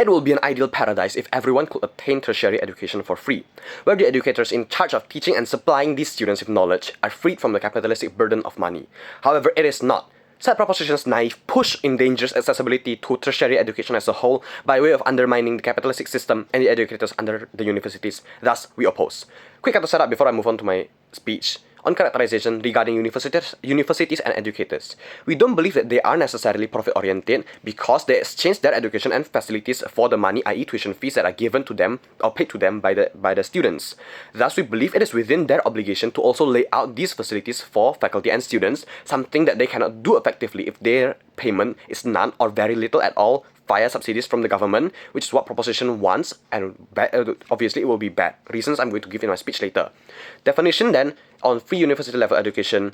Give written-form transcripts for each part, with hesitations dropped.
It will be an ideal paradise if everyone could attain tertiary education for free, where the educators in charge of teaching and supplying these students with knowledge are freed from the capitalistic burden of money. However, it is not. Said proposition's naive push endangers accessibility to tertiary education as a whole by way of undermining the capitalistic system and the educators under the universities. Thus, we oppose. Quick setup before I move on to my speech. On characterization regarding universities and educators. We don't believe that they are necessarily profit-oriented because they exchange their education and facilities for the money, i.e. tuition fees that are given to them or paid to them by the students. Thus, we believe it is within their obligation to also lay out these facilities for faculty and students, something that they cannot do effectively if their payment is none or very little at all via subsidies from the government, which is what proposition wants, and obviously it will be bad. Reasons I'm going to give in my speech later. Definition then, on free university level education,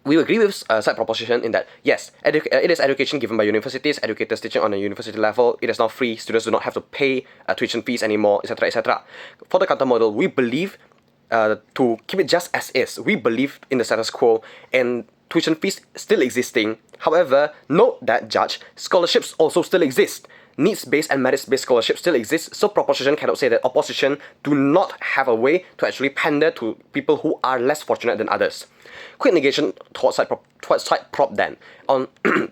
we agree with said proposition in that, yes, it is education given by universities, educators teaching on a university level, it is now free, students do not have to pay tuition fees anymore, etc., etc. For the counter model, we believe to keep it just as is. We believe in the status quo and tuition fees still existing. However, note that, Judge, scholarships also still exist. Needs-based and merits-based scholarships still exist, so proposition cannot say that opposition do not have a way to actually pander to people who are less fortunate than others. Quick negation towards side prop then, on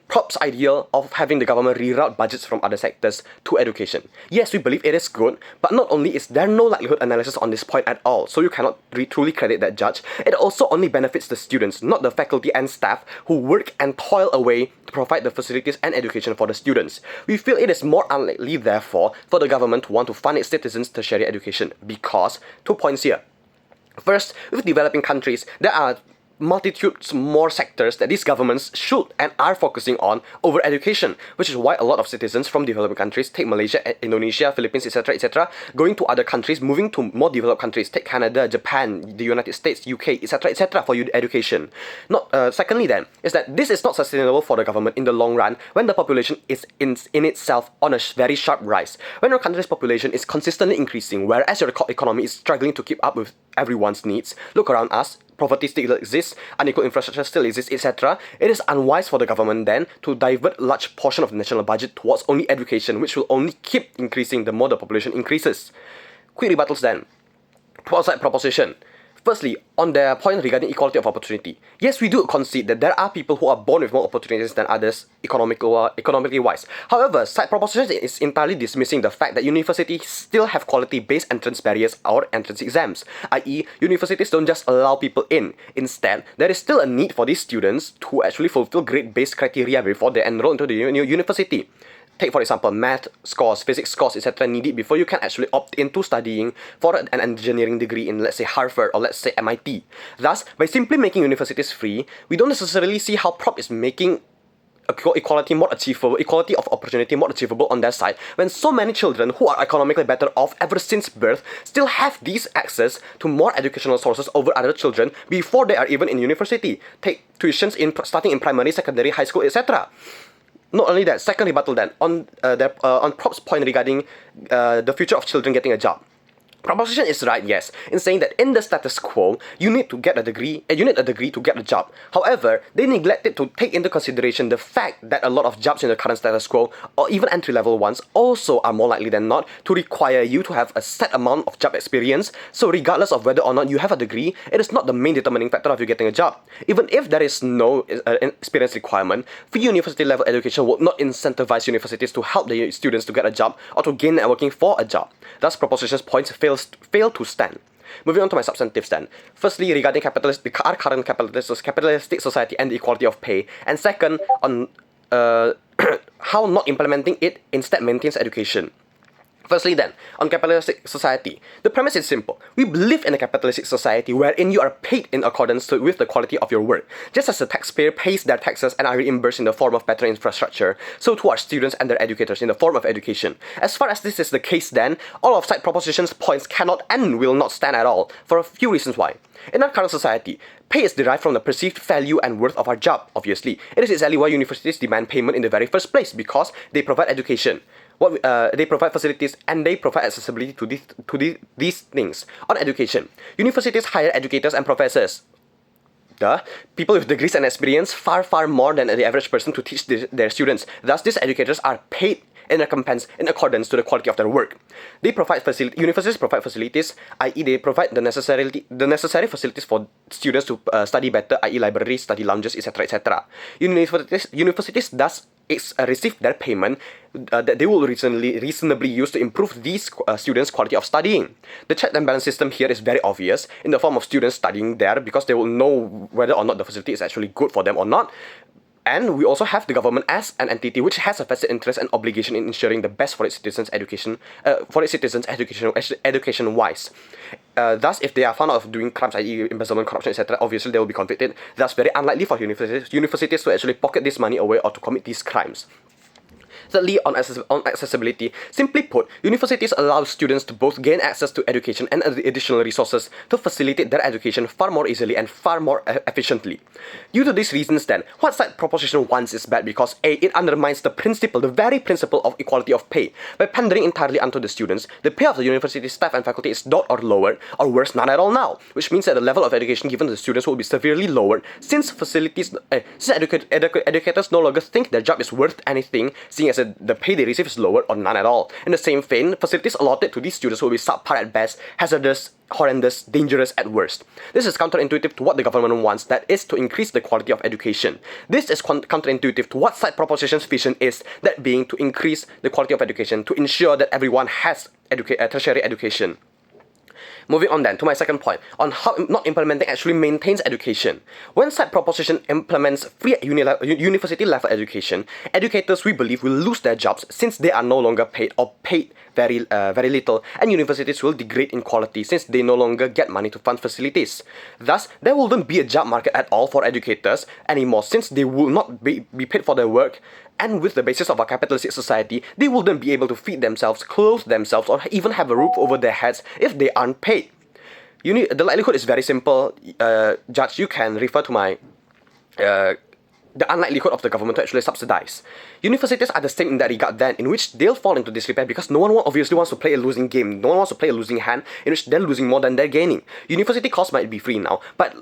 prop's ideal of having the government reroute budgets from other sectors to education. Yes, we believe it is good, but not only is there no likelihood analysis on this point at all, so you cannot truly credit that, Judge, it also only benefits the students, not the faculty and staff who work and toil away to provide the facilities and education for the students. We feel it is more unlikely, therefore, for the government to want to fund its citizens' tertiary education because, 2 points here. First, with developing countries, there are multitudes more sectors that these governments should and are focusing on over education, which is why a lot of citizens from developing countries take Malaysia, Indonesia, Philippines, etc., going to other countries, moving to more developed countries, take Canada, Japan, the United States, UK, etc., for education. Secondly then, is that this is not sustainable for the government in the long run when the population is in itself on a very sharp rise. When your country's population is consistently increasing, whereas your economy is struggling to keep up with everyone's needs, look around us, poverty still exists, unequal infrastructure still exists, etc., it is unwise for the government then to divert a large portion of the national budget towards only education, which will only keep increasing the more the population increases. Quick rebuttals then. Towards that proposition. Firstly, on their point regarding equality of opportunity, yes, we do concede that there are people who are born with more opportunities than others economically wise. However, side proposition is entirely dismissing the fact that universities still have quality-based entrance barriers or entrance exams, i.e. universities don't just allow people in. Instead, there is still a need for these students to actually fulfill grade-based criteria before they enroll into the university. Take, for example, math scores, physics scores, etc. needed before you can actually opt into studying for an engineering degree in, let's say, Harvard or let's say MIT. Thus, by simply making universities free, we don't necessarily see how prop is making equality of opportunity more achievable on their side, when so many children who are economically better off ever since birth still have these access to more educational sources over other children before they are even in university. Take tuitions starting in primary, secondary, high school, etc. Not only that, second rebuttal then, on Prop's point regarding the future of children getting a job. Proposition is right, yes, in saying that in the status quo, you need a degree to get a job. However, they neglected to take into consideration the fact that a lot of jobs in the current status quo, or even entry-level ones, also are more likely than not to require you to have a set amount of job experience. So regardless of whether or not you have a degree, it is not the main determining factor of you getting a job. Even if there is no experience requirement, free university-level education would not incentivize universities to help the students to get a job or to gain networking for a job. Thus, proposition's points fail to stand. Moving on to my substantive stand. Firstly, regarding our current capitalistic society and the equality of pay. And second, on how not implementing it instead maintains education. Firstly then, on capitalistic society, the premise is simple. We live in a capitalistic society wherein you are paid in accordance with the quality of your work. Just as the taxpayer pays their taxes and are reimbursed in the form of better infrastructure, so too are students and their educators in the form of education. As far as this is the case then, all of side proposition's points cannot and will not stand at all, for a few reasons why. In our current society, pay is derived from the perceived value and worth of our job, obviously. It is exactly why universities demand payment in the very first place, because they provide education. They provide facilities and they provide accessibility to these things. On education, universities hire educators and professors. people with degrees and experience far more than the average person to teach their students. Thus, these educators are paid in recompense in accordance to the quality of their work. They provide universities provide facilities, i.e. they provide the necessary facilities for students to study better, i.e. libraries, study lounges, etc. etc. Universities thus receive their payment that they will reasonably use to improve these students' quality of studying. The check and balance system here is very obvious in the form of students studying there, because they will know whether or not the facility is actually good for them or not. And we also have the government as an entity which has a vested interest and obligation in ensuring the best for its citizens' education-wise. Thus, if they are found out of doing crimes, i.e. embezzlement, corruption, etc., obviously they will be convicted. Thus, very unlikely for universities to actually pocket this money away or to commit these crimes. Thirdly, on accessibility, simply put, universities allow students to both gain access to education and additional resources to facilitate their education far more easily and far more efficiently. Due to these reasons then, what side proposition wants is bad because A, it undermines the very principle of equality of pay. By pandering entirely onto the students, the pay of the university staff and faculty is not or lowered, or worse, none at all now, which means that the level of education given to the students will be severely lowered since educators no longer think their job is worth anything, seeing as the pay they receive is lower or none at all. In the same vein, facilities allotted to these students will be subpar at best, hazardous, horrendous, dangerous at worst. This is counterintuitive to what the government wants, that is to increase the quality of education. This is counterintuitive to what side proposition's vision is, that being to increase the quality of education, to ensure that everyone has tertiary education. Moving on then to my second point on how not implementing actually maintains education. When side proposition implements free university level education, educators, we believe, will lose their jobs since they are no longer paid or paid very little, and universities will degrade in quality since they no longer get money to fund facilities. Thus, there wouldn't be a job market at all for educators anymore since they will not be paid for their work. And with the basis of a capitalistic society, they wouldn't be able to feed themselves, clothe themselves, or even have a roof over their heads if they aren't paid. The likelihood is very simple. Judge, you can refer to my the unlikelihood of the government to actually subsidize. Universities are the same in that regard then, in which they'll fall into disrepair because no one obviously wants to play a losing game. No one wants to play a losing hand in which they're losing more than they're gaining. University costs might be free now, but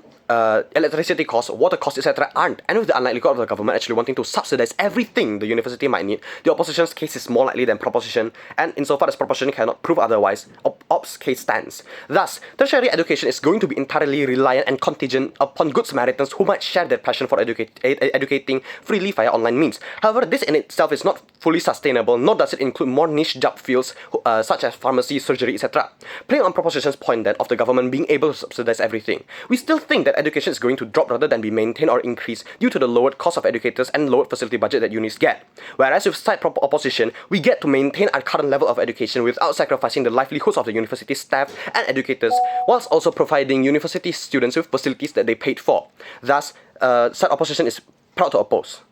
electricity costs, water costs, etc. aren't. And with the unlikelihood of the government actually wanting to subsidize everything the university might need, the opposition's case is more likely than proposition, and insofar as proposition cannot prove otherwise, op's case stands. Thus, tertiary education is going to be entirely reliant and contingent upon good Samaritans who might share their passion for educating freely via online means. However, this in itself is not fully sustainable, nor does it include more niche job fields such as pharmacy, surgery, etc. Playing on proposition's point then of the government being able to subsidize everything, we still think that education is going to drop rather than be maintained or increased due to the lowered cost of educators and lowered facility budget that unis get. Whereas with side opposition, we get to maintain our current level of education without sacrificing the livelihoods of the university staff and educators, whilst also providing university students with facilities that they paid for. Thus, side opposition is proud to oppose.